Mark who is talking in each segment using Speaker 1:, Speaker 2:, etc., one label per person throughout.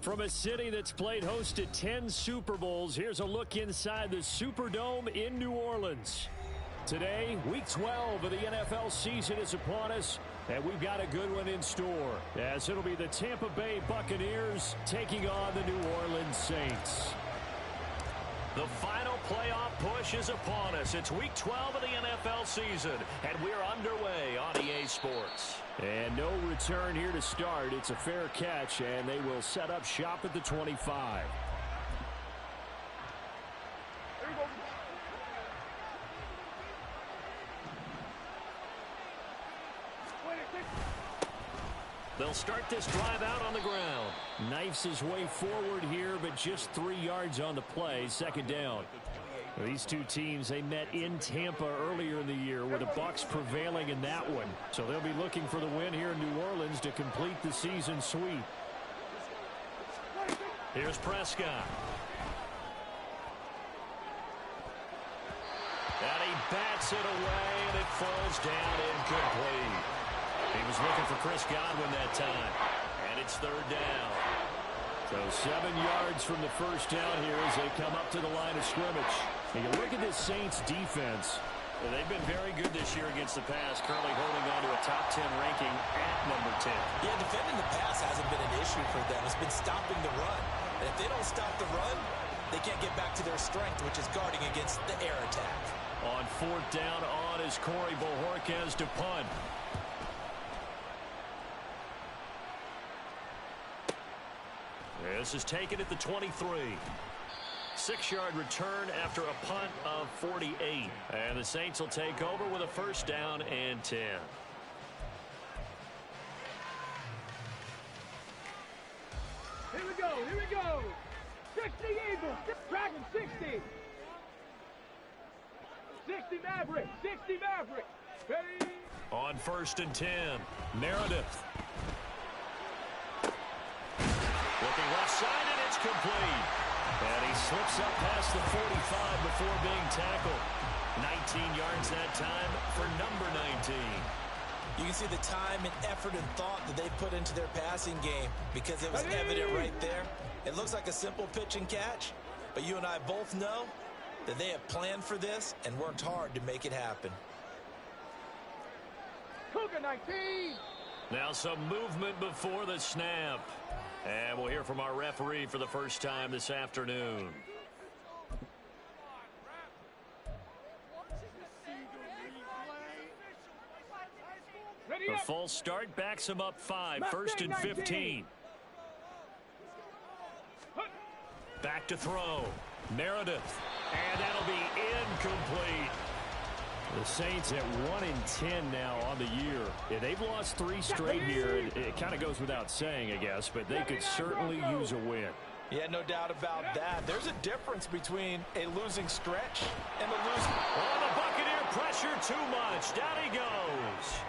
Speaker 1: From a city that's played host to 10 Super Bowls, here's a look inside the Superdome in New Orleans. Today, Week 12 of the NFL season is upon us, and we've got a good one in store, as it'll be the Tampa Bay Buccaneers taking on the New Orleans Saints.
Speaker 2: The final playoff push is upon us. It's Week 12 of the NFL season, and we're underway on EA Sports.
Speaker 1: And no return here to start. It's a fair catch, and they will set up shop at the 25.
Speaker 2: They'll start this drive out on the ground.
Speaker 1: Knifes his way forward here, but just 3 yards on the play. Second down. These two teams, they met in Tampa earlier in the year with the Bucs prevailing in that one. So they'll be looking for the win here in New Orleans to complete the season sweep.
Speaker 2: Here's Prescott. And he bats it away, and it falls down incomplete. He was looking for Chris Godwin that time. And it's third down.
Speaker 1: So 7 yards from the first down here as they come up to the line of scrimmage. And you look at this Saints defense.
Speaker 2: Well, they've been very good this year against the pass, currently holding on to a top 10 ranking at number 10.
Speaker 3: Yeah, defending the pass hasn't been an issue for them. It's been stopping the run. And if they don't stop the run, they can't get back to their strength, which is guarding against the air attack.
Speaker 2: On fourth down on is Corey Bojorquez to punt. This is taken at the 23. 6-yard return after a punt of 48. And the Saints will take over with a first down and 10.
Speaker 4: Here we go, here we go. 60 Eagles, tracking 60. 60 Maverick, 60 Maverick. Ready?
Speaker 2: On first and 10, Meredith. Looking left side, and it's complete. And he slips up past the 45 before being tackled. 19 yards that time for number 19.
Speaker 3: You can see the time and effort and thought that they put into their passing game because it was evident right there. It looks like a simple pitch and catch, but you and I both know that they have planned for this and worked hard to make it happen.
Speaker 4: Cougar 19.
Speaker 2: Now some movement before the snap. And we'll hear from our referee for the first time this afternoon. The false start backs him up 5. First and 15. Back to throw. Meredith. And that'll be incomplete.
Speaker 1: The Saints at 1-10 now on the year. Yeah, they've lost 3 straight here. It kind of goes without saying, I guess, but they could certainly use a win.
Speaker 3: Yeah, no doubt about that. There's a difference between a losing stretch and a losing.
Speaker 2: Oh, the Buccaneer pressure too much. Down he goes.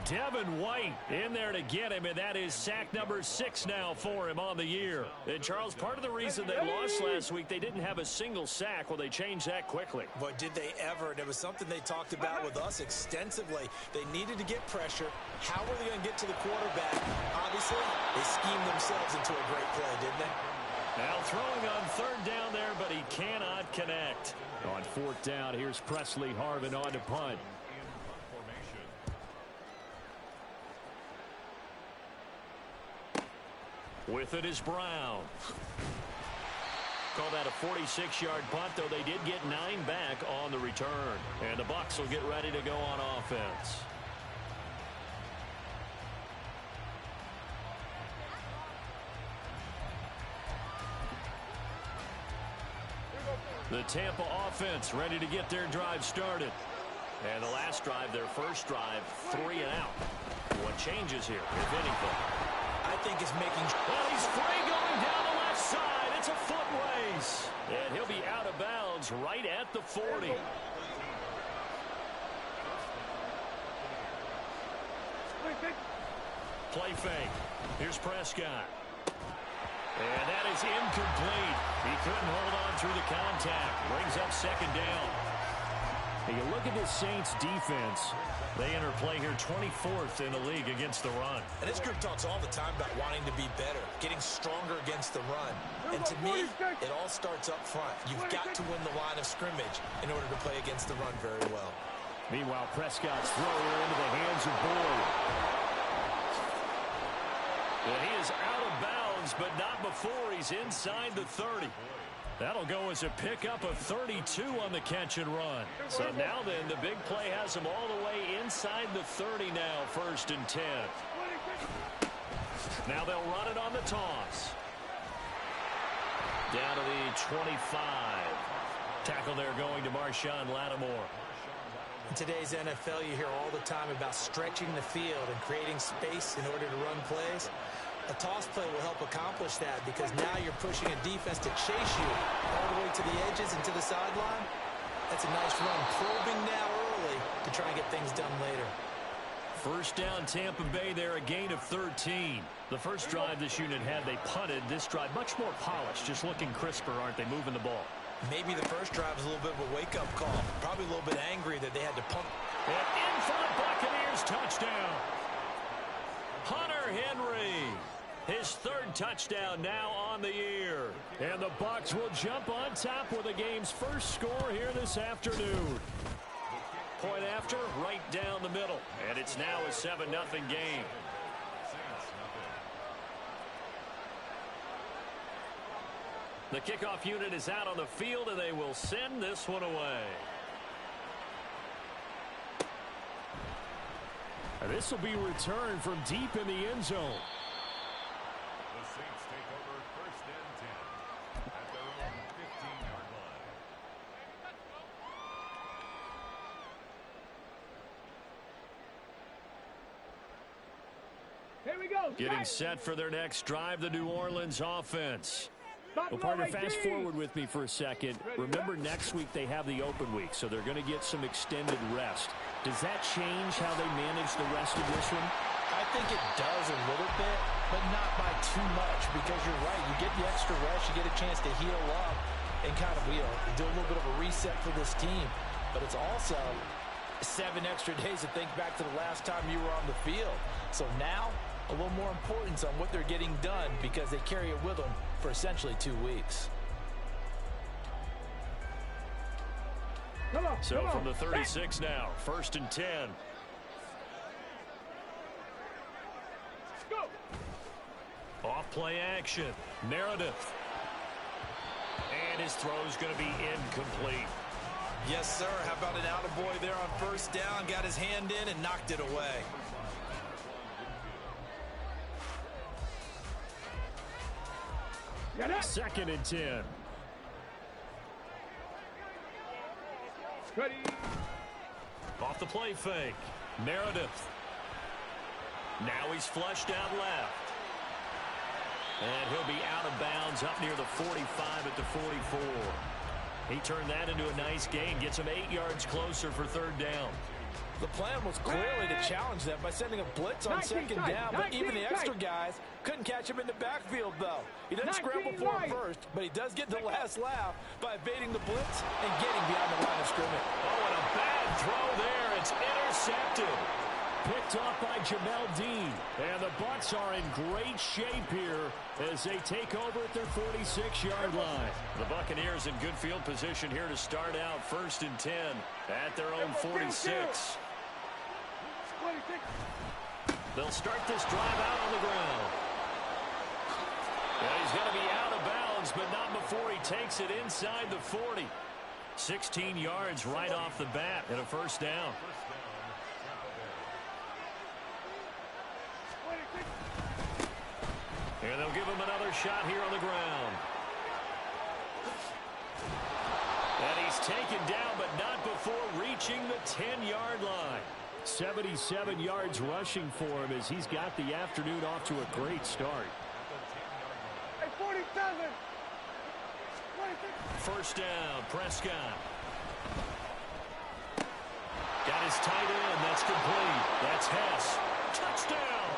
Speaker 2: Devin White in there to get him, and that is sack number 6 now for him on the year. And, Charles, part of the reason they lost last week, they didn't have a single sack. Well, they changed that quickly.
Speaker 3: But did they ever? And it was something they talked about with us extensively. They needed to get pressure. How were they going to get to the quarterback? Obviously, they schemed themselves into a great play, didn't they?
Speaker 2: Now throwing on third down there, but he cannot connect.
Speaker 1: On fourth down, here's Presley Harvin on to punt.
Speaker 2: With it is Brown. Call that a 46-yard punt, though they did get 9 back on the return. And the Bucs will get ready to go on offense. The Tampa offense ready to get their drive started. And the last drive, their first drive, 3 and out. What changes here, if anything?
Speaker 3: I think it's making...
Speaker 2: Well, he's free going down the left side. It's a foot race. And he'll be out of bounds right at the 40. Play fake. Here's Prescott. And that is incomplete. He couldn't hold on through the contact. Brings up second down.
Speaker 1: And you look at this Saints defense.
Speaker 2: They enter play here 24th in the league against the run.
Speaker 3: And this group talks all the time about wanting to be better, getting stronger against the run. And to me, it all starts up front. You've got to win the line of scrimmage in order to play against the run very well.
Speaker 1: Meanwhile, Prescott's throw here into the hands of Boyd.
Speaker 2: And he is out of bounds, but not before he's inside the 30. That'll go as a pickup of 32 on the catch and run. So now then, the big play has him all the way inside the 30 now, 1st and 10. Now they'll run it on the toss. Down to the 25. Tackle there going to Marshawn Lattimore.
Speaker 3: In today's NFL, you hear all the time about stretching the field and creating space in order to run plays. A toss play will help accomplish that because now you're pushing a defense to chase you all the way to the edges and to the sideline. That's a nice run, probing now early to try and get things done later.
Speaker 2: First down, Tampa Bay there, a gain of 13. The first drive this unit had, they punted. This drive, much more polished, just looking crisper, aren't they, moving the ball?
Speaker 3: Maybe the first drive was a little bit of a wake-up call. Probably a little bit angry that they had to punt.
Speaker 2: And in for the Buccaneers, touchdown. Hunter Henry. His 3rd touchdown now on the year.
Speaker 1: And the Bucs will jump on top with the game's first score here this afternoon.
Speaker 2: Point after, right down the middle. And it's now a 7-0 game. The kickoff unit is out on the field, and they will send this one away.
Speaker 1: And this will be returned from deep in the end zone.
Speaker 5: The Saints take over 1st and 10 at their own 15-yard line.
Speaker 4: Here we go.
Speaker 2: Getting set for their next drive, the New Orleans offense.
Speaker 1: Well, partner, fast forward with me for a second. Remember, next week they have the open week, so they're going to get some extended rest. Does that change how they manage the rest of this one?
Speaker 3: I think it does a little bit, but not by too much, because you're right. You get the extra rest, you get a chance to heal up and kind of do a little bit of a reset for this team. But it's also 7 extra days to think back to the last time you were on the field. So now, a little more importance on what they're getting done because they carry it with them for essentially 2 weeks.
Speaker 2: So from the 36 now, 1st and 10.
Speaker 4: Go.
Speaker 2: Off play action. Meredith. And his throw's going to be incomplete.
Speaker 3: Yes, sir. How about an attaboy there on 1st down? Got his hand in and knocked it away.
Speaker 1: Second and 10.
Speaker 4: Ready.
Speaker 2: Off the play fake. Meredith. Now he's flushed out left. And he'll be out of bounds up near the 45 at the 44. He turned that into a nice gain. Gets him 8 yards closer for 3rd down.
Speaker 3: The plan was clearly to challenge them by sending a blitz on 2nd down, but even the extra guys couldn't catch him in the backfield, though. He doesn't scramble for him first, but he does get the last laugh by evading the blitz and getting beyond the line of scrimmage.
Speaker 2: Oh, and a bad throw there. It's intercepted.
Speaker 1: Picked off by Jamel Dean. And the Bucs are in great shape here as they take over at their 46-yard line.
Speaker 2: The Buccaneers in good field position here to start out 1st and 10 at their own 46. They'll start this drive out on the ground. And he's going to be out of bounds, but not before he takes it inside the 40. 16 yards right off the bat and a 1st down. And they'll give him another shot here on the ground. And he's taken down, but not before reaching the 10-yard line.
Speaker 1: 77 yards rushing for him as he's got the afternoon off to a great start.
Speaker 4: Hey, 47.
Speaker 2: 1st down, Prescott. Got his tight end. That's complete. That's Hess. Touchdown.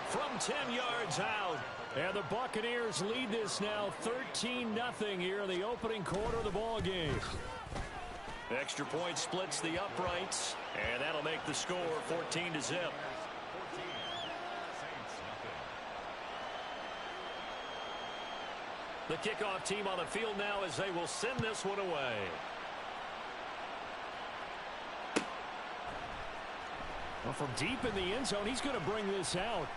Speaker 2: From 10 yards out.
Speaker 1: And the Buccaneers lead this now 13-0 here in the opening quarter of the ball game.
Speaker 2: Extra point splits the uprights, and that'll make the score 14-0. The kickoff team on the field now as they will send this one away.
Speaker 1: Well, from deep in the end zone, he's going to bring this out.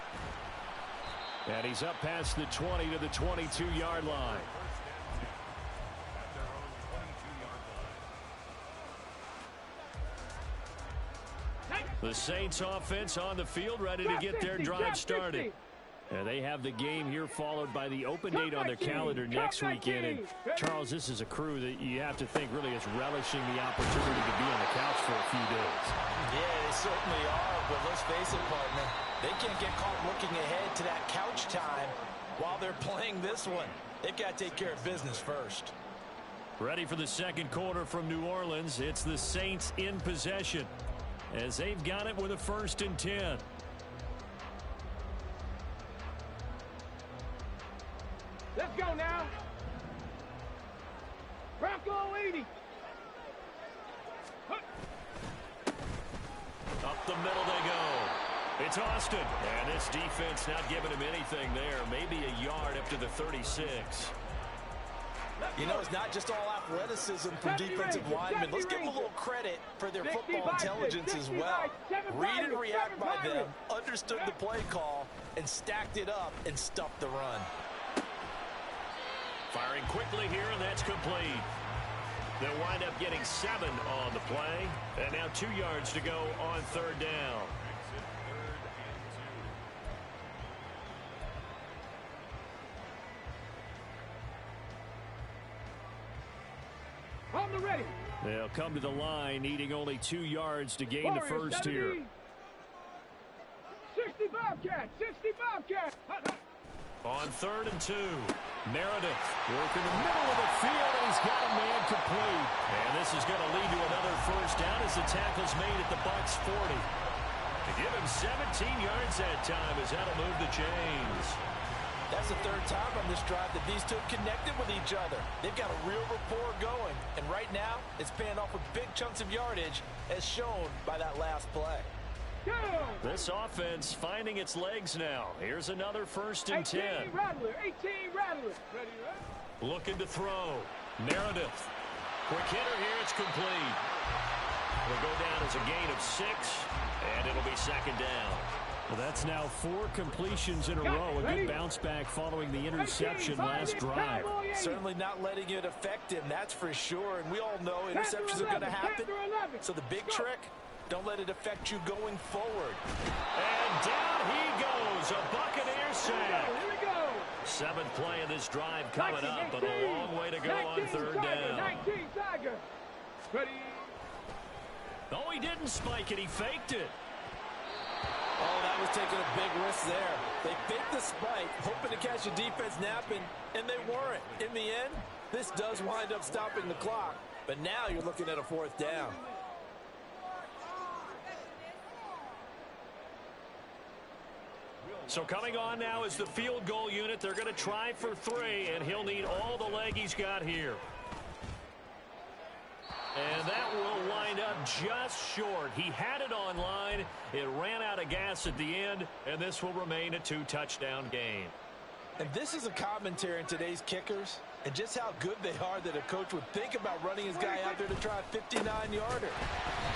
Speaker 1: And he's up past the 20 to the 22-yard line. The Saints offense on the field, ready to get their drive started. And they have the game here followed by the open date on their calendar next weekend. And Charles, this is a crew that you have to think really is relishing the opportunity to be on the couch for a few days.
Speaker 3: Yeah, they certainly are, but let's face it, partner. They can't get caught looking ahead to that couch time while they're playing this one. They've got to take care of business first.
Speaker 1: Ready for the second quarter from New Orleans. It's the Saints in possession as they've got it with a 1st and 10.
Speaker 4: Let's go now. Bronco 80.
Speaker 2: Up the middle they go. It's Austin. And this defense not giving him anything there. Maybe a yard up to the 36.
Speaker 3: You know, it's not just all athleticism from defensive linemen. Let's give them a little credit for their football intelligence as well. Read and react by them, understood the play call, and stacked it up and stuffed the run.
Speaker 2: Firing quickly here, and that's complete. They'll wind up getting 7 on the play. And now 2 yards to go on 3rd down.
Speaker 4: On the ready.
Speaker 1: They'll come to the line, needing only 2 yards to gain the first here.
Speaker 4: 60 Bobcat, 60 Bobcat.
Speaker 2: On 3rd and 2.
Speaker 1: Meredith working the middle of the field, and he's got a man complete.
Speaker 2: And this is going to lead to another first down as the tackle's made at the Bucs 40. To give him 17 yards that time as that'll move the chains.
Speaker 3: That's the 3rd time on this drive that these two have connected with each other. They've got a real rapport going, and right now it's paying off with big chunks of yardage as shown by that last play.
Speaker 2: This offense finding its legs now. Here's another 1st and 10.
Speaker 4: 18 Rattler, 18 Rattler. Ready,
Speaker 2: Looking to throw. Meredith. Quick hitter here, it's complete. Will go down as a gain of 6, and it'll be 2nd down.
Speaker 1: Well, that's now 4 completions in a row. A good bounce back following the interception last drive.
Speaker 3: Certainly not letting it affect him, that's for sure. And we all know interceptions are going to happen. So the big trick, don't let it affect you going forward.
Speaker 2: And down he goes. A Buccaneer sack.
Speaker 4: Here we go.
Speaker 2: 7th play of this drive coming up, but a long way to go on 3rd down.
Speaker 4: 19 Tiger. Ready.
Speaker 2: Oh, he didn't spike it. He faked it.
Speaker 3: Oh, that was taking a big risk there. They faked the spike, hoping to catch a defense napping, and they weren't. In the end, this does wind up stopping the clock, but now you're looking at a 4th down.
Speaker 2: So coming on now is the field goal unit. They're going to try for 3, and he'll need all the leg he's got here. And that will wind up just short. He had it online. It ran out of gas at the end, and this will remain a 2-touchdown game.
Speaker 3: And this is a commentary in today's kickers and just how good they are that a coach would think about running his guy out there to try a 59-yarder.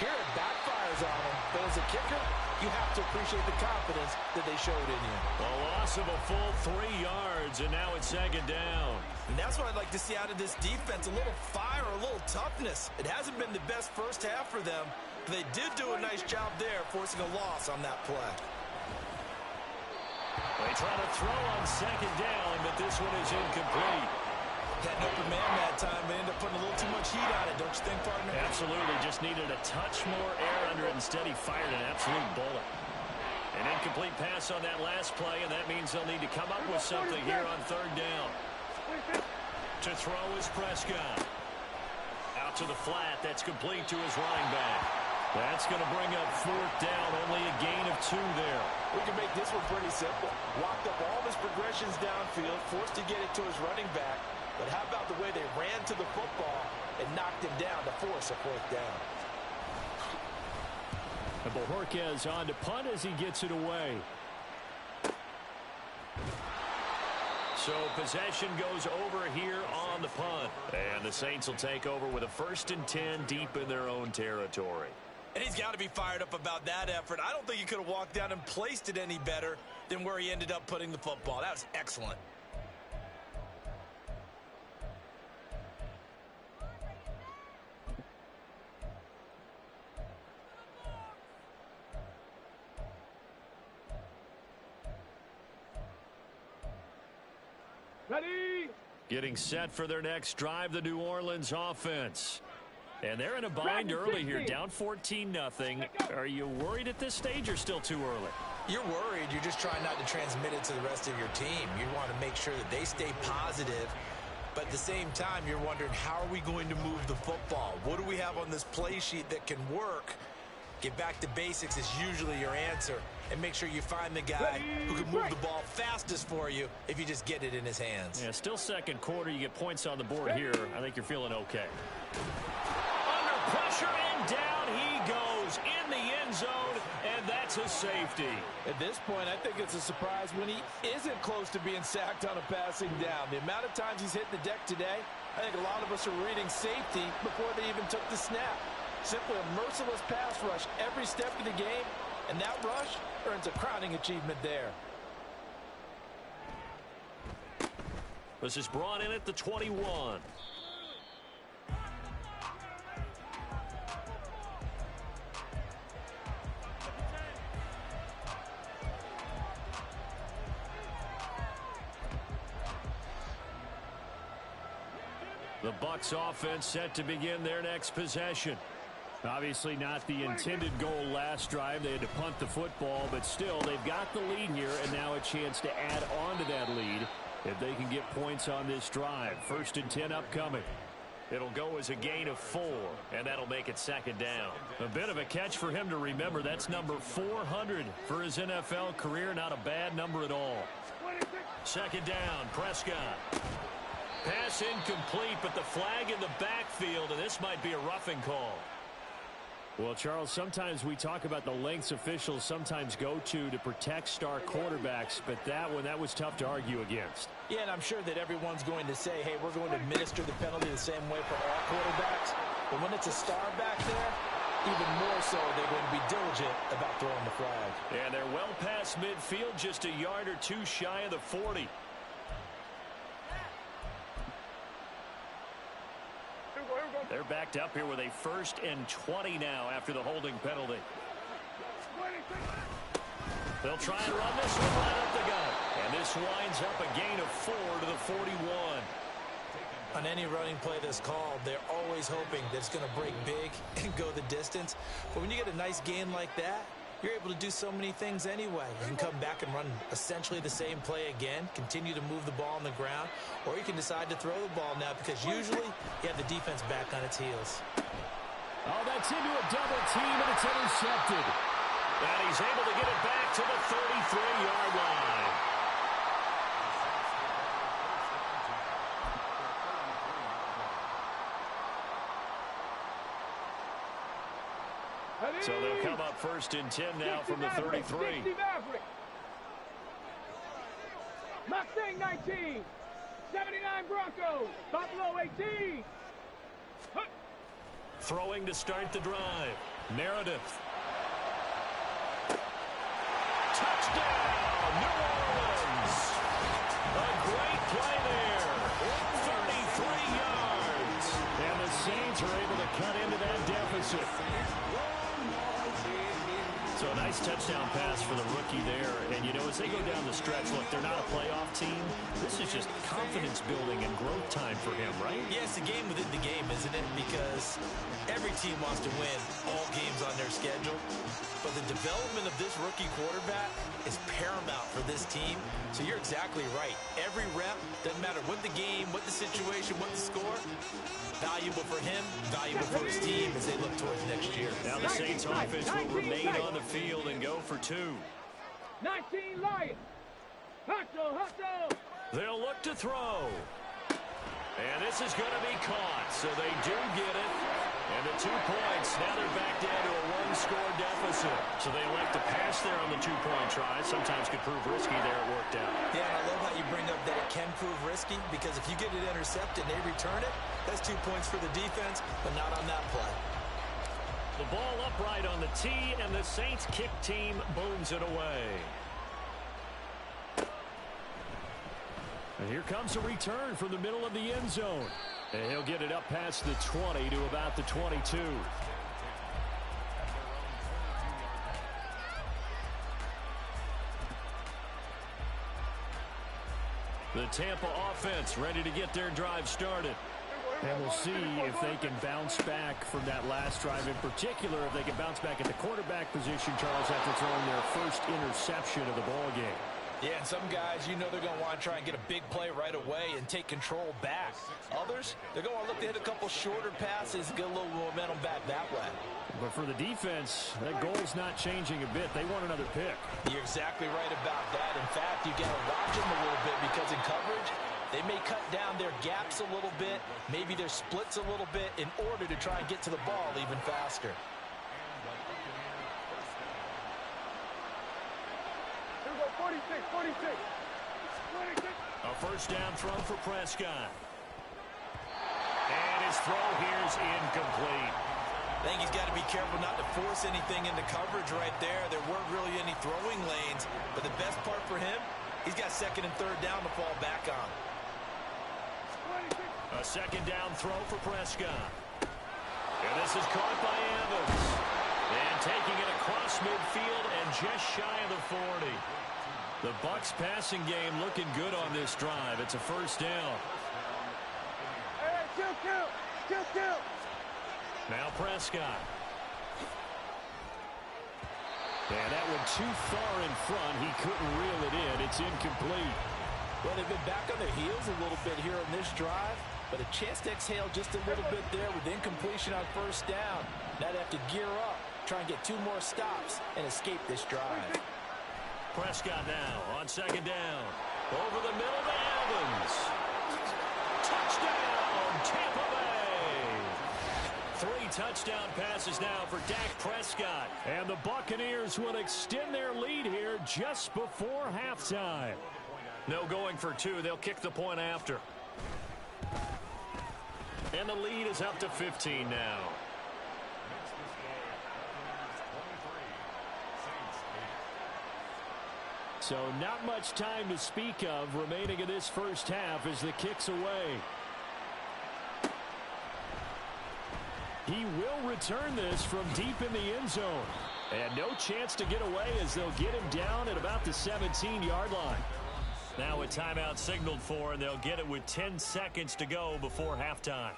Speaker 3: Here it backfires on him, but as a kicker, you have to appreciate the confidence that they showed in you.
Speaker 2: A loss of a full 3 yards, and now it's 2nd down.
Speaker 3: And that's what I'd like to see out of this defense, a little fire, a little toughness. It hasn't been the best first half for them, but they did do a nice job there, forcing a loss on that play.
Speaker 2: They try to throw on 2nd down, but this one is incomplete.
Speaker 3: Had an open man that time. They ended up putting a little too much heat on it, don't you think, partner?
Speaker 2: Absolutely. Just needed a touch more air under it. Instead, he fired an absolute bullet. An incomplete pass on that last play, and that means they'll need to come up with something here on 3rd down. To throw is Prescott. Out to the flat. That's complete to his running back. That's going to bring up 4th down. Only a gain of 2 there.
Speaker 3: We can make this one pretty simple. Walked up all of his progressions downfield, forced to get it to his running back. But how about the way they ran to the football and knocked him down to force force a fourth down.
Speaker 1: And Bojorquez on to punt as he gets it away.
Speaker 2: So possession goes over here on the punt. And the Saints will take over with a 1st and 10 deep in their own territory.
Speaker 3: And he's got to be fired up about that effort. I don't think he could have walked down and placed it any better than where he ended up putting the football. That was excellent.
Speaker 4: Ready?
Speaker 1: Getting set for their next drive, the New Orleans offense. And they're in a bind early here, down 14-0. Are you worried at this stage or still too early?
Speaker 3: You're worried. You're just trying not to transmit it to the rest of your team. You want to make sure that they stay positive. But at the same time, you're wondering, how are we going to move the football? What do we have on this play sheet that can work? Get back to basics is usually your answer. And make sure you find the guy who can move the ball fastest for you if you just get it in his hands.
Speaker 1: Yeah, still second quarter. You get points on the board here. I think you're feeling okay.
Speaker 2: Under pressure, and down he goes in the end zone, and that's a safety.
Speaker 6: At this point, I think it's a surprise when he isn't close to being sacked on a passing down. The amount of times he's hit the deck today, I think a lot of us are reading safety before they even took the snap. Simply a merciless pass rush every step of the game, and that rush earns a crowning achievement there.
Speaker 2: This is brought in at the 21.
Speaker 1: The Bucs offense set to begin their next possession. Obviously not the intended goal last drive. They had to punt the football, but still they've got the lead here, and now a chance to add on to that lead if they can get points on this drive. 1st and 10 upcoming.
Speaker 2: It'll go as a gain of 4, and that'll make it 2nd down.
Speaker 1: A bit of a catch for him to remember. That's number 400 for his NFL career. Not a bad number at all.
Speaker 2: 2nd down, Prescott. Pass incomplete, but the flag in the backfield, and this might be a roughing call.
Speaker 1: Well, Charles, sometimes we talk about the lengths officials sometimes go to protect star quarterbacks, but that was tough to argue against.
Speaker 3: Yeah, and I'm sure that everyone's going to say, hey, we're going to administer the penalty the same way for all quarterbacks. But when it's a star back there, even more so, they're going to be diligent about throwing the flag.
Speaker 2: And they're well past midfield, just a yard or two shy of the 40.
Speaker 1: They're backed up here with a 1st and 20 now after the holding penalty.
Speaker 2: They'll try and run this one right up the gut. And this winds up a gain of 4 to the 41.
Speaker 3: On any running play that's called, they're always hoping that it's going to break big and go the distance. But when you get a nice gain like that, you're able to do so many things anyway. You can come back and run essentially the same play again, continue to move the ball on the ground, or you can decide to throw the ball now because usually you have the defense back on its heels.
Speaker 1: Oh, that's into a double team, and it's intercepted.
Speaker 2: And he's able to get it back to the 33-yard line.
Speaker 1: So they'll come up 1st and 10 now from the 33.
Speaker 4: Mustang 19, 79 Broncos, Buffalo 18.
Speaker 2: Throwing to start the drive. Meredith. Touchdown, New Orleans. A great play there. 33 yards.
Speaker 1: And the Saints are able to cut into that deficit. So a nice touchdown pass for the rookie there. And, you know, as they go down the stretch, look, they're not a playoff team. This is just confidence building and growth time for him, right?
Speaker 3: Yeah, it's a game within the game, isn't it? Because every team wants to win all games on their schedule. But the development of this rookie quarterback is paramount for this team. So you're exactly right. Every rep, doesn't matter what the game, what the situation, what the score, valuable for him, valuable for his team as they look towards next year.
Speaker 2: Now the Saints offense will remain on the field and go for 2.
Speaker 4: 19 Lions. Hustle, hustle.
Speaker 2: They'll look to throw. And this is going to be caught, so they do get it. And the 2 points. Now they're back down to a one-score deficit. So they elect to pass there on the two-point try. Sometimes could prove risky there. It worked out.
Speaker 3: Yeah, and I love how you bring up that it can prove risky, because if you get it intercepted and they return it, that's 2 points for the defense, but not on that play.
Speaker 2: The ball upright on the tee, and the Saints kick team booms it away. And here comes a return from the middle of the end zone. And he'll get it up past the 20 to about the 22. The Tampa offense ready to get their drive started.
Speaker 1: And we'll see if they can bounce back from that last drive. In particular, if they can bounce back at the quarterback position, Charles, after throwing their first interception of the ball game.
Speaker 6: Yeah, and some guys, you know they're going to want to try and get a big play right away and take control back. Others, they're going to look to hit a couple shorter passes and get a little momentum back that way.
Speaker 1: But for the defense, that goal's not changing a bit. They want another pick.
Speaker 6: You're exactly right about that. In fact, you got to watch them a little bit, because in coverage, they may cut down their gaps a little bit, maybe their splits a little bit, in order to try and get to the ball even faster.
Speaker 4: Here we go, 46, 46. 26.
Speaker 2: A first down throw for Prescott. And his throw here's incomplete.
Speaker 3: I think he's got to be careful not to force anything into coverage right there. There weren't really any throwing lanes, but the best part for him, he's got second and third down to fall back on.
Speaker 2: A second down throw for Prescott. And this is caught by Evans. And taking it across midfield and just shy of the 40. The Bucs passing game looking good on this drive. It's a first down.
Speaker 4: Hey, chill.
Speaker 2: Now Prescott. And that one too far in front. He couldn't reel it in. It's incomplete.
Speaker 6: Well, they've been back on their heels a little bit here on this drive, but a chance to exhale just a little bit there with incompletion on first down. Now they have to gear up, try and get 2 more stops, and escape this drive.
Speaker 2: Prescott now on second down. Over the middle to Evans. Touchdown, Tampa Bay. 3 touchdown passes now for Dak Prescott.
Speaker 1: And the Buccaneers will extend their lead here just before halftime.
Speaker 2: No going for 2. They'll kick the point after. And the lead is up to 15 now.
Speaker 1: So not much time to speak of remaining in this first half as the kick's away. He will return this from deep in the end zone. And no chance to get away as they'll get him down at about the 17-yard line.
Speaker 2: Now a timeout signaled for, and they'll get it with 10 seconds to go before halftime.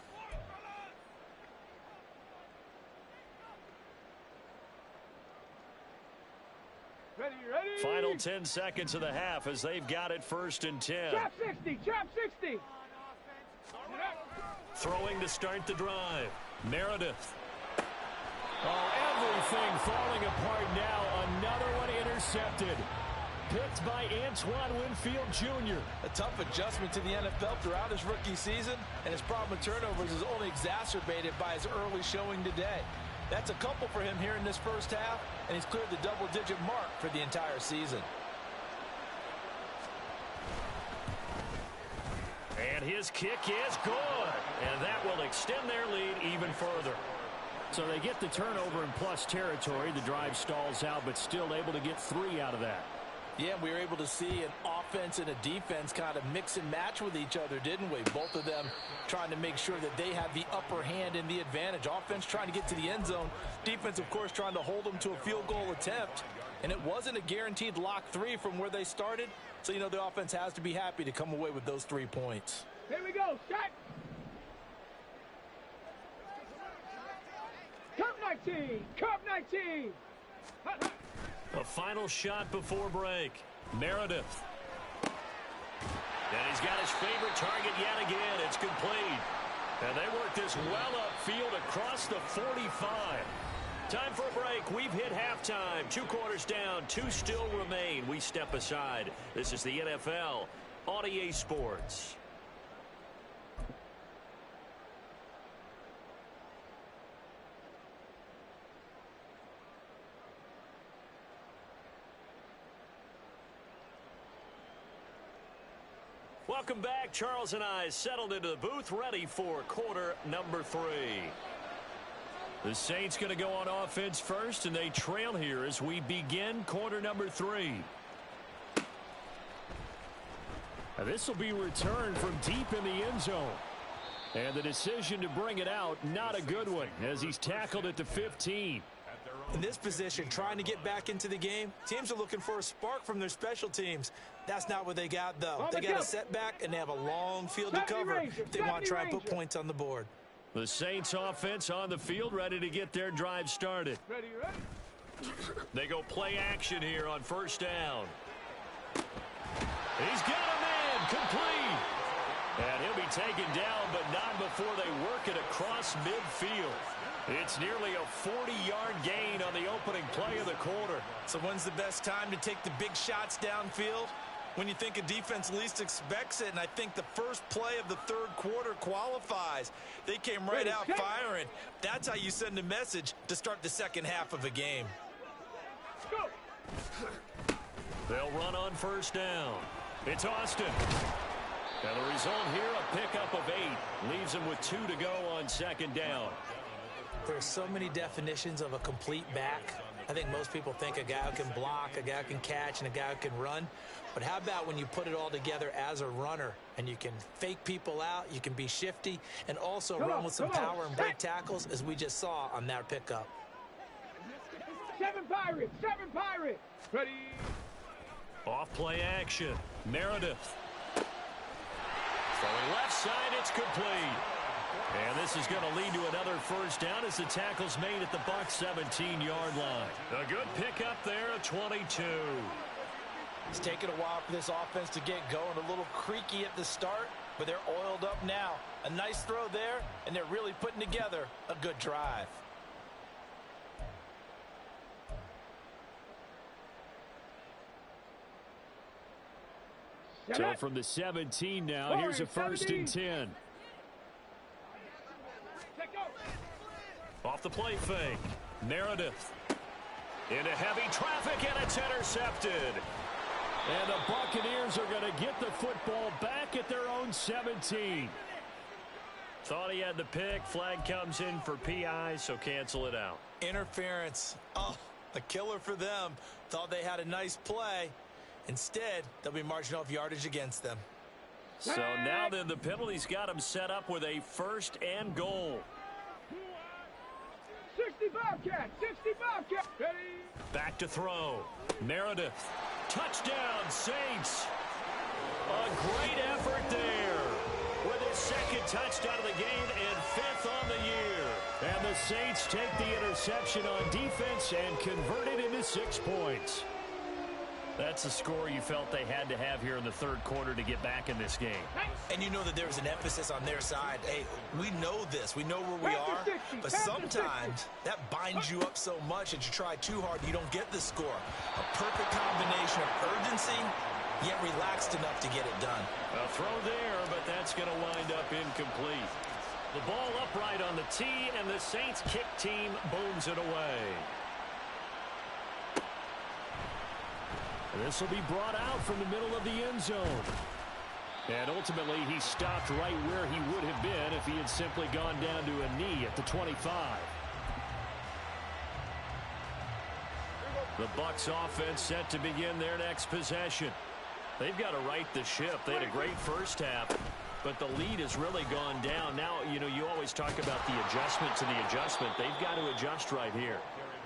Speaker 4: Ready.
Speaker 2: Final 10 seconds of the half as they've got it first and 10.
Speaker 4: Trap 60.
Speaker 2: Throwing to start the drive. Meredith.
Speaker 1: Oh, everything falling apart now. Another one intercepted. Picked by Antoine Winfield Jr.
Speaker 6: A tough adjustment to the NFL throughout his rookie season, and his problem with turnovers is only exacerbated by his early showing today. That's a couple for him here in this first half, and he's cleared the double-digit mark for the entire season.
Speaker 2: And his kick is good. And that will extend their lead even further.
Speaker 1: So they get the turnover in plus territory. The drive stalls out, but still able to get 3 out of that.
Speaker 6: Yeah, we were able to see an offense and a defense kind of mix and match with each other, didn't we? Both of them trying to make sure that they have the upper hand and the advantage. Offense trying to get to the end zone. Defense, of course, trying to hold them to a field goal attempt. And it wasn't a guaranteed lock 3 from where they started. So, you know, the offense has to be happy to come away with those 3 points.
Speaker 4: Here we go, shot. Cup 19.
Speaker 2: A final shot before break. Meredith. And he's got his favorite target yet again. It's complete. And they work this well upfield across the 45. Time for a break. We've hit halftime. 2 quarters down. 2 still remain. We step aside. This is the NFL on EA Sports. Welcome back. Charles and I settled into the booth, ready for quarter number 3. The Saints going to go on offense first, and they trail here as we begin quarter number 3. Now this will be returned from deep in the end zone. And the decision to bring it out, not a good one, as he's tackled at the 15.
Speaker 3: In this position, trying to get back into the game, teams are looking for a spark from their special teams. That's not what they got, though. They got a setback, and they have a long field to cover if they want to try and put points on the board.
Speaker 2: The Saints offense on the field, ready to get their drive started.
Speaker 4: Ready.
Speaker 2: They go play action here on first down. He's got a man, complete. And he'll be taken down, but not before they work it across midfield. It's nearly a 40-yard gain on the opening play of the quarter.
Speaker 3: So when's the best time to take the big shots downfield? When you think a defense least expects it, and I think the first play of the third quarter qualifies. They came right out firing. That's how you send a message to start the second half of a game.
Speaker 4: Go.
Speaker 2: They'll run on first down. It's Austin. And the result here, a pickup of 8. Leaves him with 2 to go on second down.
Speaker 3: There are so many definitions of a complete back. I think most people think a guy who can block, a guy who can catch, and a guy who can run. But how about when you put it all together as a runner, and you can fake people out, you can be shifty, and also run with some power and break tackles, as we just saw on that pickup.
Speaker 4: 7 Pirates. Ready.
Speaker 2: Off play action. Meredith. Throwing left side, it's complete. And this is going to lead to another first down as the tackle's made at the Bucs 17-yard line. A good pickup there at 22.
Speaker 6: It's taken a while for this offense to get going. A little creaky at the start, but they're oiled up now. A nice throw there, and they're really putting together a good drive.
Speaker 1: So from the 17 now, here's a 1st and 10.
Speaker 2: Off the play fake. Meredith. Into heavy traffic, and it's intercepted.
Speaker 1: And the Buccaneers are going to get the football back at their own 17.
Speaker 2: Thought he had the pick. Flag comes in for PI, so cancel it out.
Speaker 3: Interference. Oh, a killer for them. Thought they had a nice play. Instead, they'll be marching off yardage against them.
Speaker 2: So now then, the penalty's got him set up with a 1st and goal.
Speaker 4: 60 Bobcat. Ready.
Speaker 2: Back to throw. Meredith. Touchdown, Saints. A great effort there. With his 2nd touchdown of the game and 5th on the year.
Speaker 1: And the Saints take the interception on defense and convert it into 6 points.
Speaker 2: That's the score you felt they had to have here in the 3rd quarter to get back in this game.
Speaker 3: And you know that there's an emphasis on their side. Hey, we know this. We know where we are. But sometimes that binds you up so much that you try too hard, you don't get the score. A perfect combination of urgency, yet relaxed enough to get it done.
Speaker 2: A throw there, but that's going to wind up incomplete. The ball upright on the tee, and the Saints kick team booms it away.
Speaker 1: This will be brought out from the middle of the end zone. And ultimately, he stopped right where he would have been if he had simply gone down to a knee at the 25.
Speaker 2: The Bucs offense set to begin their next possession. They've got to right the ship. They had a great first half, but the lead has really gone down. Now, you know, you always talk about the adjustment to the adjustment. They've got to adjust right here.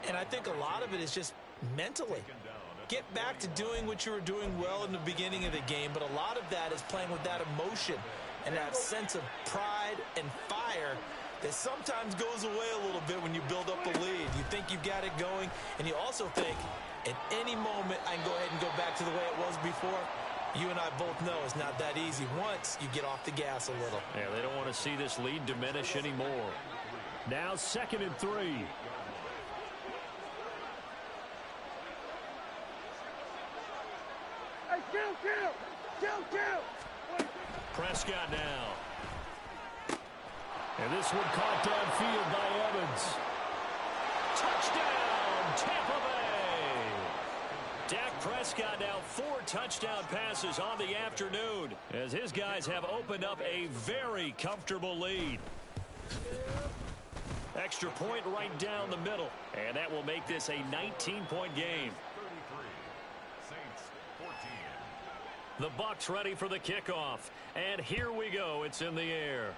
Speaker 3: And I think a lot of it is just mentally. Get back to doing what you were doing well in the beginning of the game, but a lot of that is playing with that emotion and that sense of pride and fire that sometimes goes away a little bit when you build up a lead. You think you've got it going, and you also think at any moment I can go ahead and go back to the way it was before. You and I both know it's not that easy once you get off the gas a little.
Speaker 2: Yeah, they don't want to see this lead diminish anymore.
Speaker 1: Now 2nd and 3.
Speaker 4: Kill.
Speaker 2: Prescott now.
Speaker 1: And this one caught downfield by Evans.
Speaker 2: Touchdown, Tampa Bay. Dak Prescott now 4 touchdown passes on the afternoon as his guys have opened up a very comfortable lead. Extra point right down the middle, and that will make this a 19-point game.
Speaker 5: 33. Saints 14.
Speaker 2: The Bucs ready for the kickoff, and here we go. It's in the air.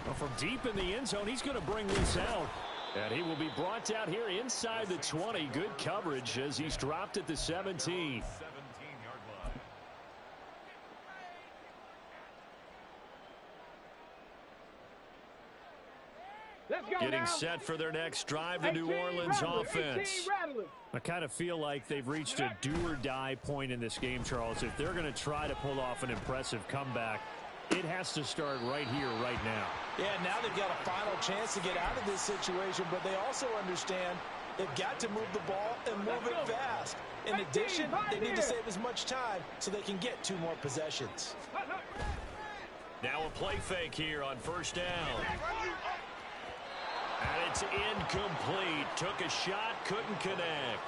Speaker 1: Well, from deep in the end zone, he's going to bring this out. And he will be brought down here inside the 20. Good coverage as he's dropped at the 17.
Speaker 5: 17-yard line.
Speaker 4: Let's go
Speaker 1: Getting
Speaker 4: now.
Speaker 1: set for their next drive, the New Orleans offense. I kind of feel like they've reached a do-or-die point in this game, Charles. If they're going to try to pull off an impressive comeback, it has to start right here, right now.
Speaker 6: Yeah, now they've got a final chance to get out of this situation, but they also understand they've got to move the ball and move it fast. In addition, they need to save as much time so they can get 2 more possessions.
Speaker 2: Now a play fake here on first down. And it's incomplete. Took a shot, couldn't connect.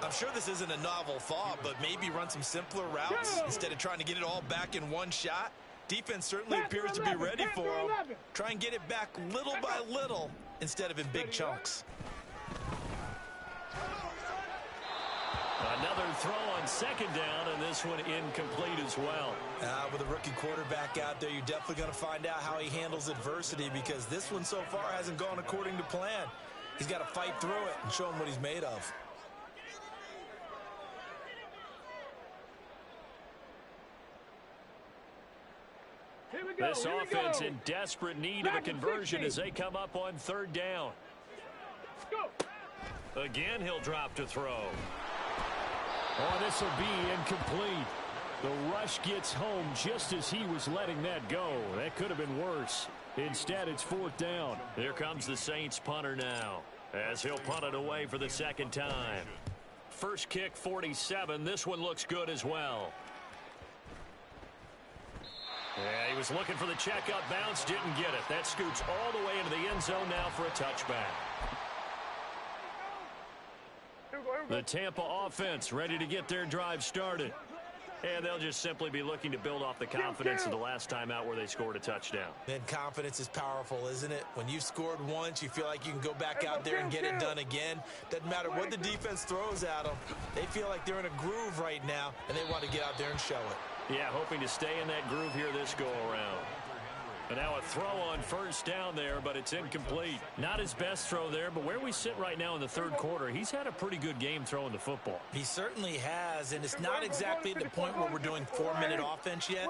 Speaker 3: I'm sure this isn't a novel thought, but maybe run some simpler routes instead of trying to get it all back in one shot. Defense certainly appears to be ready for him. Try and get it back little by little instead of in big chunks.
Speaker 2: Another throw on second down, and this one incomplete as well.
Speaker 3: With a rookie quarterback out there, you're definitely going to find out how he handles adversity, because this one so far hasn't gone according to plan. He's got to fight through it and show him what he's made of.
Speaker 2: This offense in desperate need of a conversion as they come up on third down. Again, he'll drop to throw.
Speaker 1: Oh, this will be incomplete. The rush gets home just as he was letting that go. That could have been worse. Instead, it's fourth down.
Speaker 2: Here comes the Saints punter now as he'll punt it away for the second time. First kick, 47. This one looks good as well. Yeah, he was looking for the checkup bounce, didn't get it. That scoots all the way into the end zone now for a touchback. The Tampa offense ready to get their drive started. And they'll just simply be looking to build off the confidence of the last time out where they scored a touchdown.
Speaker 3: Man, confidence is powerful, isn't it? When you've scored once, you feel like you can go back out there and get it done again. Doesn't matter what the defense throws at them. They feel like they're in a groove right now, and they want to get out there and show it.
Speaker 2: Yeah, hoping to stay in that groove here this go-around. And now a throw on first down there, but it's incomplete. Not his best throw there, but where we sit right now in the third quarter, he's had a pretty good game throwing the football.
Speaker 3: He certainly has, and it's not exactly at the point where we're doing 4-minute offense yet,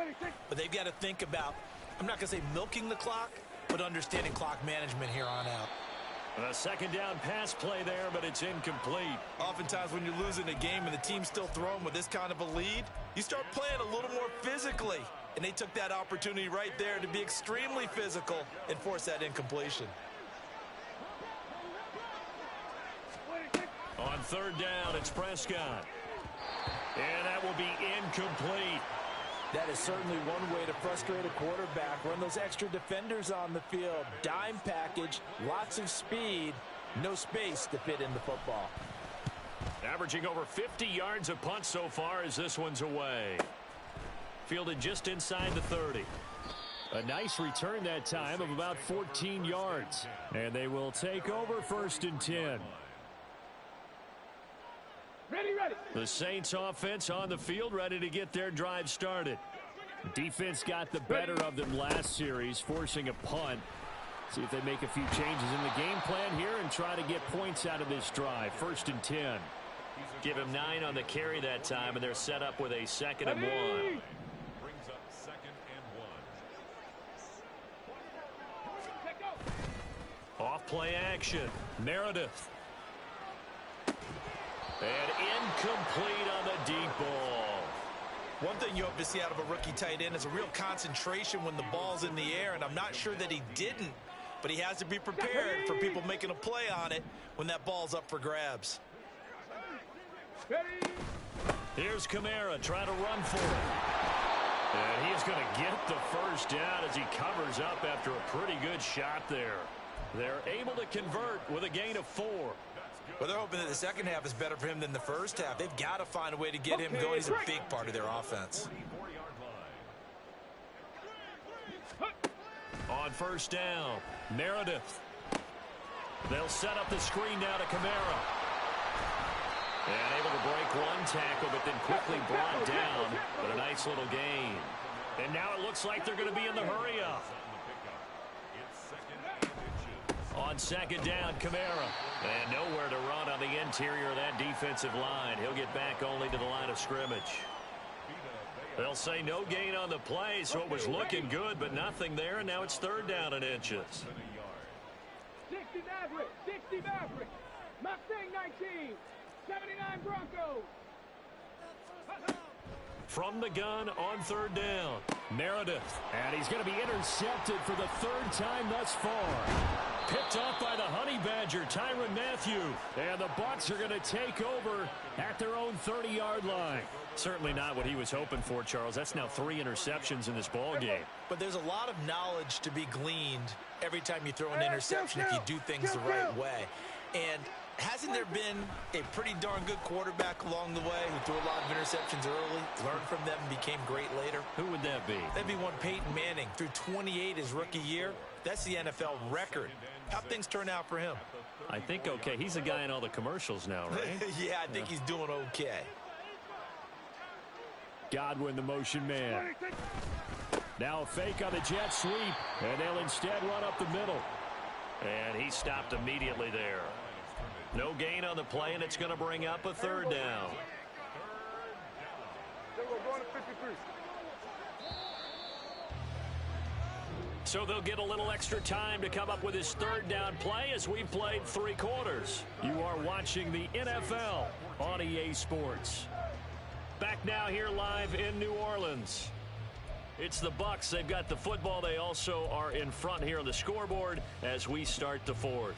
Speaker 3: but they've got to think about, I'm not going to say milking the clock, but understanding clock management here on out.
Speaker 2: A second down pass play there, but it's incomplete.
Speaker 3: Oftentimes when you're losing a game and the team's still throwing with this kind of a lead, you start playing a little more physically. And they took that opportunity right there to be extremely physical and force that incompletion.
Speaker 2: On third down, it's Prescott. And that will be incomplete.
Speaker 6: That is certainly one way to frustrate a quarterback. Run those extra defenders on the field. Dime package, lots of speed, no space to fit in the football.
Speaker 2: Averaging over 50 yards a punt so far as this one's away. Fielded just inside the 30.
Speaker 1: A nice return that time of about 14 yards. And they will take over first and 10.
Speaker 4: Ready.
Speaker 1: The Saints offense on the field ready to get their drive started. Defense got the better of them last series, forcing a punt. See if they make a few changes in the game plan here and try to get points out of this drive. First and 10.
Speaker 2: Give him 9 on the carry that time, and they're set up with a second and 1.
Speaker 5: Brings up second and 1.
Speaker 2: Off play action. Meredith. And incomplete on the deep ball.
Speaker 3: One thing you hope to see out of a rookie tight end is a real concentration when the ball's in the air, and I'm not sure that he didn't, but he has to be prepared for people making a play on it when that ball's up for grabs.
Speaker 2: Here's Kamara trying to run for it. And he's going to get the first down as he covers up after a pretty good shot there. They're able to convert with a gain of 4.
Speaker 3: Well, they're hoping that the second half is better for him than the first half. They've got to find a way to get him going. He's a big part of their offense.
Speaker 2: On first down, Meredith. They'll set up the screen now to Kamara. And able to break one tackle, but then quickly brought down. But a nice little gain. And now it looks like they're going to be in the hurry-up. On second down, Kamara. And nowhere to run on the interior of that defensive line. He'll get back only to the line of scrimmage. They'll say no gain on the play, so it was looking good, but nothing there, and now it's third down and inches.
Speaker 4: 60 Maverick, 60 Maverick. Mustang 19, 79 Broncos.
Speaker 2: From the gun on third down, Meredith.
Speaker 1: And he's going to be intercepted for the third time thus far.
Speaker 2: Picked off by the Honey Badger, Tyrann Mathieu.
Speaker 1: And the Bucs are going to take over at their own 30-yard line.
Speaker 2: Certainly not what he was hoping for, Charles. That's now 3 interceptions in this ball game.
Speaker 3: But there's a lot of knowledge to be gleaned every time you throw an interception if you do things the right way. And hasn't there been a pretty darn good quarterback along the way who threw a lot of interceptions early, learned from them, and became great later?
Speaker 2: Who would that be?
Speaker 3: That'd be one Peyton Manning. Threw 28 his rookie year. That's the NFL record. How'd things turn out for him?
Speaker 2: I think okay. He's the guy in all the commercials now, right?
Speaker 3: Yeah, I think he's doing okay.
Speaker 1: Godwin, the motion man. Now a fake on the jet sweep, and they'll instead run up the middle.
Speaker 2: And he stopped immediately there. No gain on the play, and it's going to bring up a third down. So they'll get a little extra time to come up with his third down play as we've played 3 quarters.
Speaker 1: You are watching the NFL on EA Sports.
Speaker 2: Back now here live in New Orleans. It's the Bucs. They've got the football. They also are in front here on the scoreboard as we start the fourth.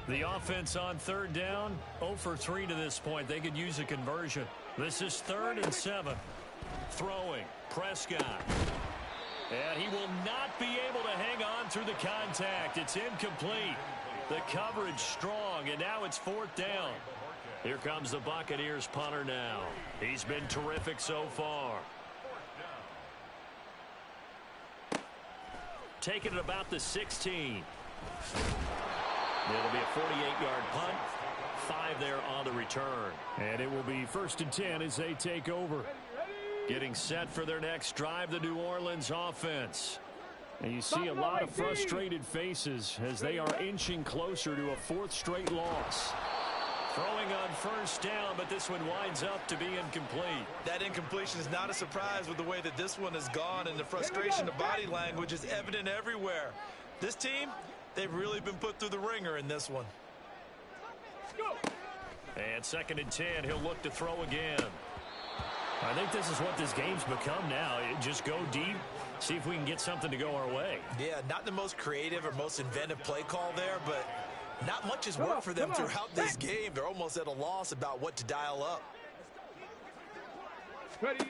Speaker 2: The offense on third down, 0 for 3 to this point. They could use a conversion. This is 3rd and 7. Throwing, Prescott. And he will not be able to hang on through the contact. It's incomplete. The coverage strong, and now it's 4th down. Here comes the Buccaneers punter now. He's been terrific so far. Taking it about the 16. It'll be a 48-yard punt. 5 there on the return.
Speaker 1: And it will be 1st and 10 as they take over.
Speaker 2: Getting set for their next drive, the New Orleans offense.
Speaker 1: And you see a lot of frustrated faces as they are inching closer to a 4th straight loss.
Speaker 2: Throwing on first down, but this one winds up to be incomplete.
Speaker 3: That incompletion is not a surprise with the way that this one has gone, and the frustration of body language is evident everywhere. This team, they've really been put through the ringer in this one.
Speaker 2: And 2nd and 10, he'll look to throw again.
Speaker 1: I think this is what this game's become now. Just go deep, see if we can get something to go our way.
Speaker 3: Yeah, not the most creative or most inventive play call there, but not much has worked for them throughout this game. They're almost at a loss about what to dial up.
Speaker 4: Ready.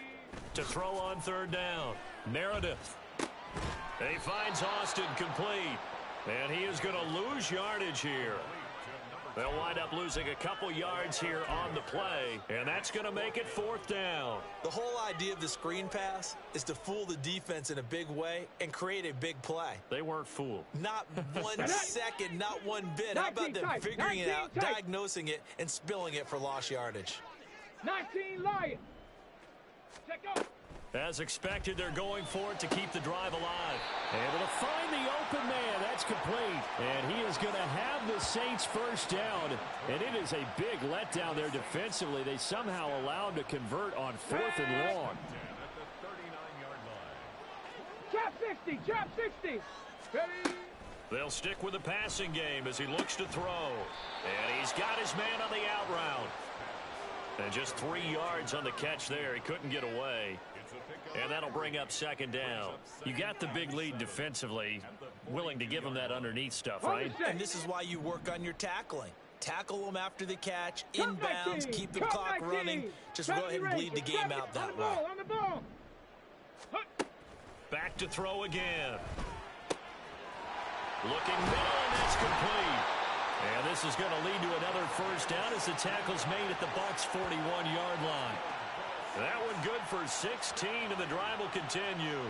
Speaker 2: To throw on third down, Meredith. He finds Austin complete. And he is going to lose yardage here. They'll wind up losing a couple yards here on the play, and that's going to make it 4th down.
Speaker 3: The whole idea of the screen pass is to fool the defense in a big way and create a big play.
Speaker 2: They weren't fooled.
Speaker 3: Not 1 second, not one bit. How about them figuring it out, diagnosing it, and spilling it for lost yardage?
Speaker 4: 19 Lions. Check out.
Speaker 2: As expected, they're going for it to keep the drive alive.
Speaker 1: Able to find the open man. That's complete. And he is going to have the Saints first down. And it is a big letdown there defensively. They somehow allow him to convert on 4th and long.
Speaker 4: Trap 60. Trap 60. Ready.
Speaker 2: They'll stick with the passing game as he looks to throw. And he's got his man on the out route. And just 3 yards on the catch there. He couldn't get away. And that'll bring up 2nd down. You got the big lead defensively. Willing to give him that underneath stuff, right?
Speaker 3: And this is why you work on your tackling. Tackle them after the catch, inbounds, keep the clock running. Just go ahead and bleed the game out that way.
Speaker 2: Back to throw again. Looking middle, and that's complete. And this is going to lead to another first down as the tackle's made at the Bucs' 41-yard line. That one good for 16, and the drive will continue.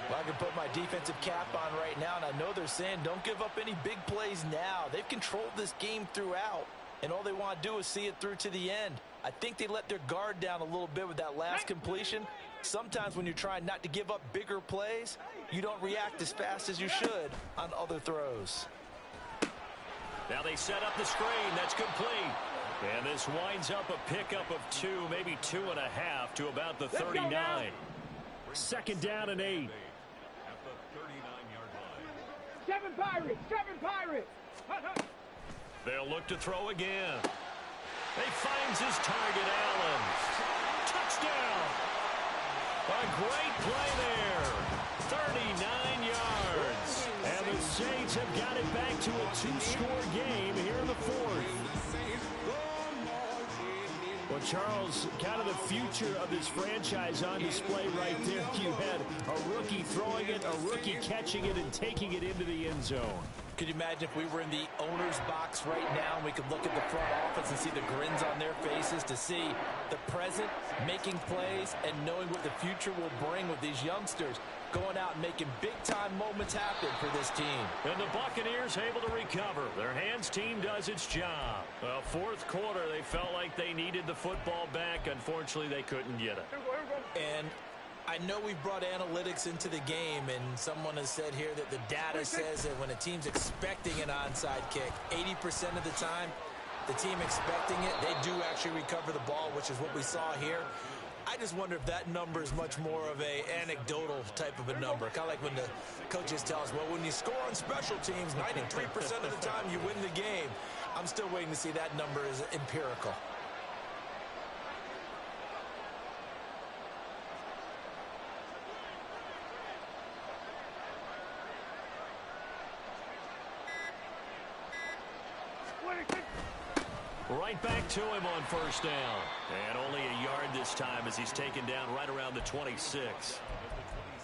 Speaker 6: Well, I can put my defensive cap on right now, and I know they're saying don't give up any big plays now. They've controlled this game throughout, and all they want to do is see it through to the end. I think they let their guard down a little bit with that last completion. Sometimes when you're trying not to give up bigger plays, you don't react as fast as you should on other throws.
Speaker 2: Now they set up the screen. That's complete. And this winds up a pickup of 2, maybe 2.5 to about the 39.
Speaker 1: Second down and 8.
Speaker 5: At the 39-yard line.
Speaker 4: 7 Pirates! 7 Pirates!
Speaker 2: They'll look to throw again. He finds his target, Allen. Touchdown! A great play there. 39 yards. And the Saints have got it back to a 2-score game here in the fourth.
Speaker 1: Well, Charles, kind of the future of this franchise on display right there. You had a rookie throwing it, a rookie catching it, and taking it into the end zone.
Speaker 6: Could you imagine if we were in the owner's box right now and we could look at the front office and see the grins on their faces to see the present making plays and knowing what the future will bring with these youngsters going out and making big-time moments happen for this team.
Speaker 2: And the Buccaneers able to recover. Their hands team does its job. Well, fourth quarter, they felt like they needed the football back. Unfortunately, they couldn't get it.
Speaker 6: And I know we've brought analytics into the game, and someone has said here that the data says that when a team's expecting an onside kick, 80% of the time, the team expecting it, they do actually recover the ball, which is what we saw here. I just wonder if that number is much more of a anecdotal type of a number. Kind of like when the coaches tell us, well, when you score on special teams, 93% of the time you win the game. I'm still waiting to see that number is empirical.
Speaker 2: Right back to him on first down. And only a yard this time as he's taken down right around the 26.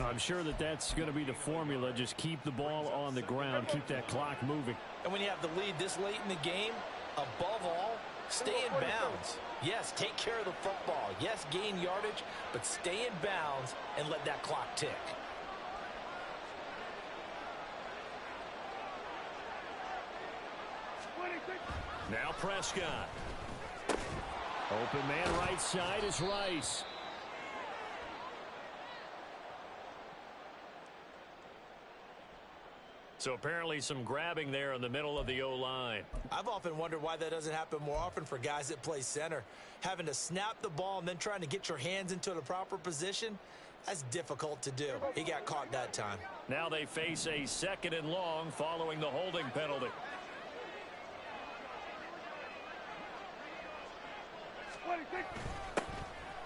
Speaker 1: I'm sure that that's going to be the formula. Just keep the ball on the ground. Keep that clock moving.
Speaker 6: And when you have the lead this late in the game, above all, stay in bounds. Yes, take care of the football. Yes, gain yardage, but stay in bounds and let that clock tick.
Speaker 2: Now Prescott.
Speaker 1: Open man right side is Rice.
Speaker 2: So apparently some grabbing there in the middle of the O-line.
Speaker 6: I've often wondered why that doesn't happen more often for guys that play center. Having to snap the ball and then trying to get your hands into the proper position, that's difficult to do. He got caught that time.
Speaker 2: Now they face a 2nd and long following the holding penalty.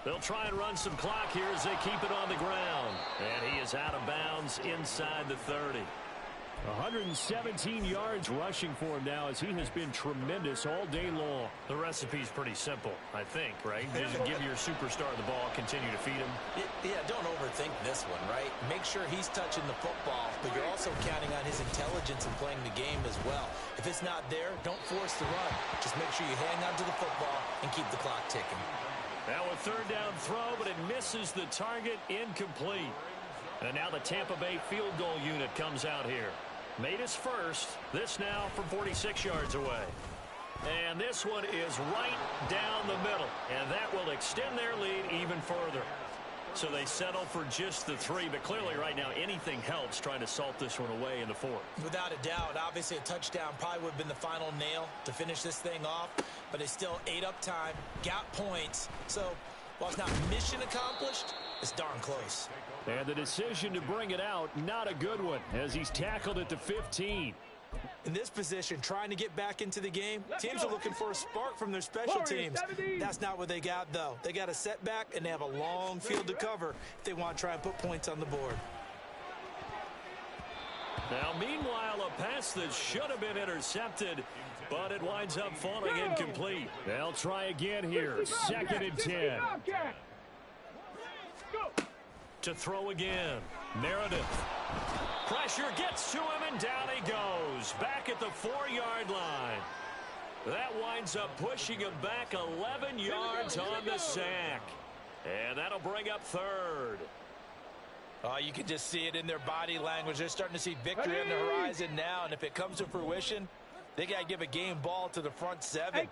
Speaker 2: They'll try and run some clock here as they keep it on the ground. And he is out of bounds inside the 30.
Speaker 1: 117 yards rushing for him now as he has been tremendous all day long.
Speaker 2: The recipe's pretty simple, I think, right? Just give your superstar the ball, continue to feed him.
Speaker 6: Yeah, don't overthink this one, right? Make sure he's touching the football, but you're also counting on his intelligence in playing the game as well. If it's not there, don't force the run. Just make sure you hang on to the football and keep the clock ticking.
Speaker 2: Now a 3rd down throw, but it misses the target, incomplete. And now the Tampa Bay field goal unit comes out here. Made his first. This now from 46 yards away. And this one is right down the middle. And that will extend their lead even further. So they settle for just the 3. But clearly right now anything helps trying to salt this one away in the 4th.
Speaker 6: Without a doubt, obviously a touchdown probably would have been the final nail to finish this thing off. But it's still ate up time, got points. So while it's not mission accomplished, it's darn close.
Speaker 1: And the decision to bring it out, not a good one, as he's tackled at the 15.
Speaker 6: In this position, trying to get back into the game, teams are looking for a spark from their special teams. That's not what they got, though. They got a setback, and they have a long field to cover if they want to try and put points on the board.
Speaker 2: Now, meanwhile, a pass that should have been intercepted, but it winds up falling incomplete.
Speaker 1: They'll try again here. 2nd and 10.
Speaker 2: To throw again. Meredith. Pressure gets to him, and down he goes. Back at the 4-yard line. That winds up pushing him back 11 yards on the sack. And that'll bring up third.
Speaker 6: Oh, you can just see it in their body language. They're starting to see victory on the horizon now, and if it comes to fruition, they got to give a game ball to the front 7.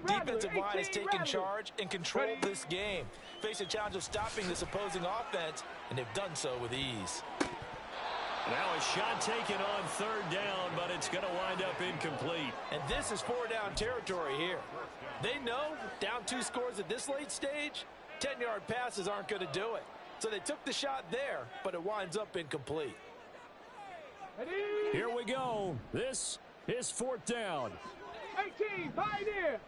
Speaker 6: Defensive line has taken charge and controlled this game. Face a challenge of stopping this opposing offense, and they've done so with ease.
Speaker 2: Now a shot taken on third down, but it's going to wind up incomplete.
Speaker 6: And this is 4-down territory here. They know down 2 scores at this late stage, 10-yard passes aren't going to do it. So they took the shot there, but it winds up incomplete.
Speaker 1: Here we go. This is 4th down.
Speaker 4: 18, Pioneer.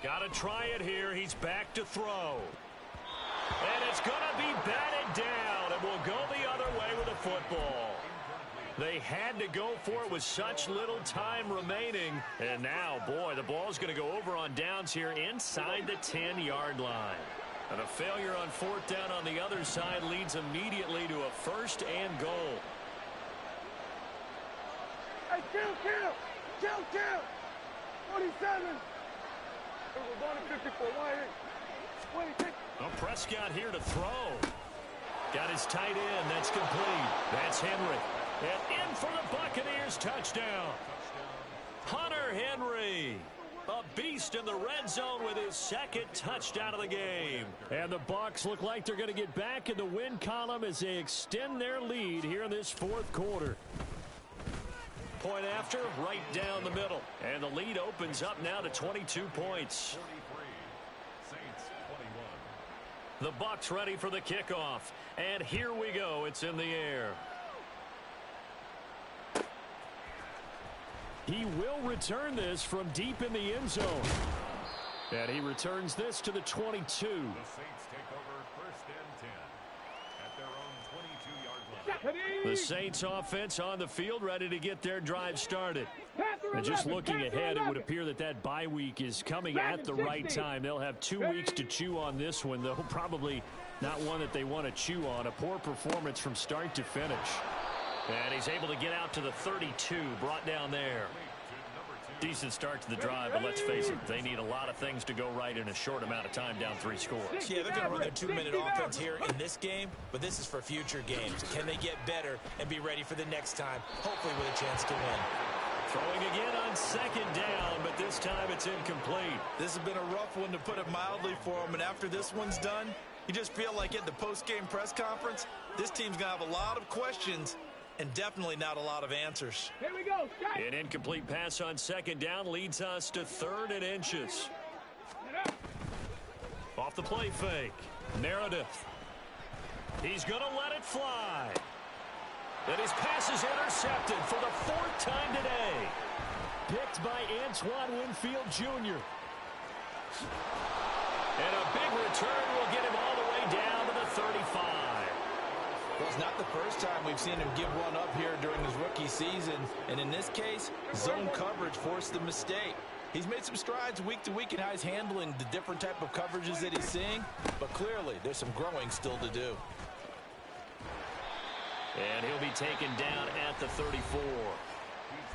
Speaker 2: Got to try it here. He's back to throw. And it's going to be batted down, and will go the other way with the football. They had to go for it with such little time remaining. And now, boy, the ball's going to go over on downs here inside the 10-yard line. And a failure on 4th down on the other side leads immediately to a 1st and goal.
Speaker 4: Hey, kill. 47. We're going to 54. 26.
Speaker 2: Well, Prescott here to throw. Got his tight end. That's complete. That's Henry. And in for the Buccaneers touchdown. Hunter Henry. A beast in the red zone with his 2nd touchdown of the game.
Speaker 1: And the Bucs look like they're going to get back in the win column as they extend their lead here in this 4th quarter.
Speaker 2: Point after, right down the middle. And the lead opens up now to 22 points.
Speaker 5: 43. Saints 21.
Speaker 2: The Bucs ready for the kickoff. And here we go. It's in the air.
Speaker 1: He will return this from deep in the end zone. And he returns this to the 22.
Speaker 5: The Saints take over 1st and 10 at their own 22-yard line.
Speaker 1: The Saints offense on the field ready to get their drive started. And just looking ahead, it would appear that that bye week is coming at the right time. They'll have 2 weeks to chew on this one, though probably not one that they want to chew on. A poor performance from start to finish.
Speaker 2: And he's able to get out to the 32, brought down there. Decent start to the drive, but let's face it, they need a lot of things to go right in a short amount of time, down 3 scores.
Speaker 3: Yeah, they're going to run their 2-minute offense here in this game, but this is for future games. Can they get better and be ready for the next time, hopefully with a chance to win?
Speaker 2: Throwing again on 2nd down, but this time it's incomplete.
Speaker 3: This has been a rough one, to put it mildly, for them, and after this one's done, you just feel like at the post-game press conference, this team's going to have a lot of questions and definitely not a lot of answers.
Speaker 4: Here we go.
Speaker 2: An incomplete pass on 2nd down leads us to 3rd and inches. Off the play fake. Meredith. He's going to let it fly. And his pass is intercepted for the 4th time today.
Speaker 1: Picked by Antoine Winfield Jr.
Speaker 2: And a big return will get him all the way down to the 35.
Speaker 6: Well, it's not the first time we've seen him give one up here during his rookie season. And in this case, zone coverage forced the mistake. He's made some strides week to week in how he's handling the different type of coverages that he's seeing. But clearly, there's some growing still to do.
Speaker 2: And he'll be taken down at the 34.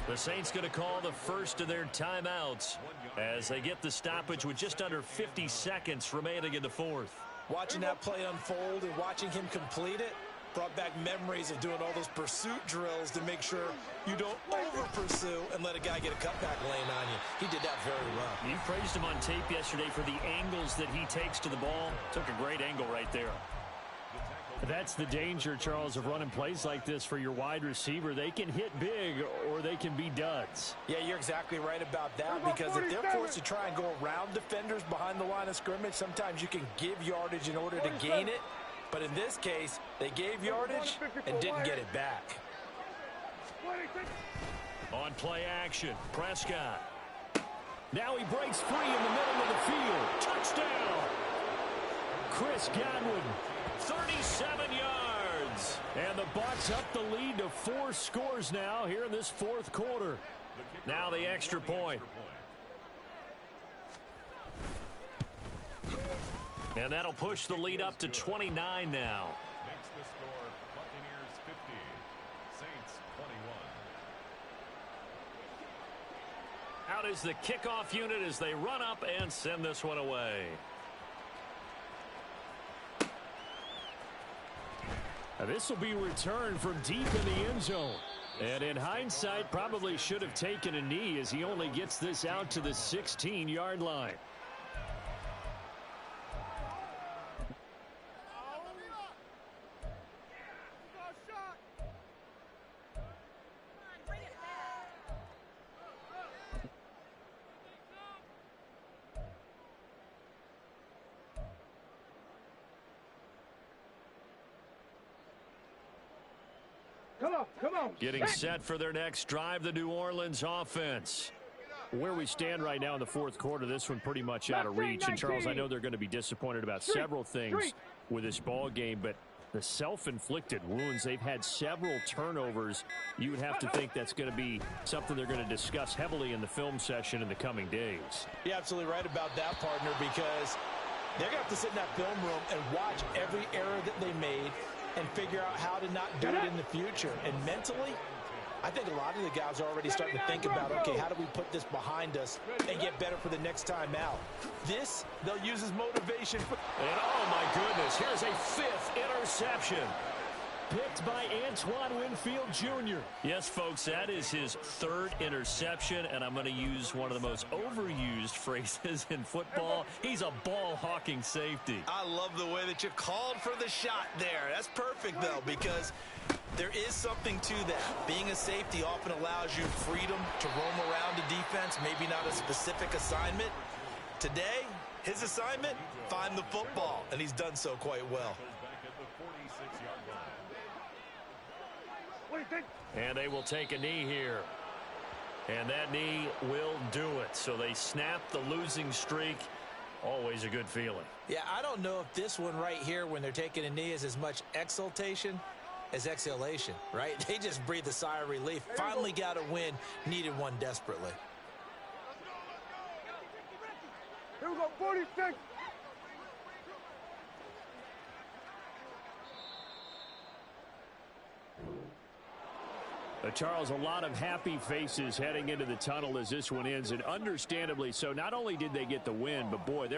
Speaker 2: The Saints going to call the first of their timeouts as they get the stoppage with just under 50 seconds remaining in the 4th.
Speaker 3: Watching that play unfold and watching him complete it brought back memories of doing all those pursuit drills to make sure you don't over-pursue and let a guy get a cutback lane on you. He did that very well.
Speaker 2: You praised him on tape yesterday for the angles that he takes to the ball. Took a great angle right there.
Speaker 1: That's the danger, Charles, of running plays like this for your wide receiver. They can hit big or they can be duds.
Speaker 6: Yeah, you're exactly right about that, because if they're forced to try and go around defenders behind the line of scrimmage, sometimes you can give yardage in order to gain it. But in this case, they gave yardage and didn't get it back.
Speaker 2: On play action, Prescott.
Speaker 1: Now he breaks free in the middle of the field. Touchdown! Chris Godwin.
Speaker 2: 37 yards.
Speaker 1: And the Bucs up the lead to 4 scores now here in this 4th quarter.
Speaker 2: Now the extra point. And that'll push the lead up to 29 now.
Speaker 5: Makes the score Buccaneers 50, Saints 21.
Speaker 2: Out is the kickoff unit as they run up and send this one away.
Speaker 1: This will be returned from deep in the end zone. And in hindsight, probably should have taken a knee as he only gets this out to the 16-yard line.
Speaker 4: Come on.
Speaker 1: Getting set for their next drive, the New Orleans offense. Where we stand right now in the fourth quarter, this one pretty much out of reach. And, Charles, I know they're going to be disappointed about several things with this ball game, but the self-inflicted wounds, they've had several turnovers. You would have to think that's going to be something they're going to discuss heavily in the film session in the coming days.
Speaker 6: You're absolutely right about that, partner, because they're going to have to sit in that film room and watch every error that they made and figure out how to not do it in the future. And mentally, I think a lot of the guys are already starting to think about, okay, how do we put this behind us and get better for the next time out? This, they'll use as motivation.
Speaker 2: And oh my goodness, here's a 5th interception.
Speaker 1: Picked by Antoine Winfield Jr.
Speaker 2: Yes, folks, that is his 3rd interception, and I'm going to use one of the most overused phrases in football. He's a ball-hawking safety.
Speaker 3: I love the way that you called for the shot there. That's perfect, though, because there is something to that. Being a safety often allows you freedom to roam around the defense, maybe not a specific assignment. Today, his assignment, find the football, and he's done so quite well.
Speaker 2: And they will take a knee here. And that knee will do it. So they snap the losing streak. Always a good feeling.
Speaker 3: Yeah, I don't know if this one right here, when they're taking a knee, is as much exultation as exhalation, right? They just breathe a sigh of relief. Finally got a win, needed one desperately.
Speaker 4: Here we go, 46.
Speaker 1: Charles, a lot of happy faces heading into the tunnel as this one ends, and understandably so. Not only did they get the win, but boy, they're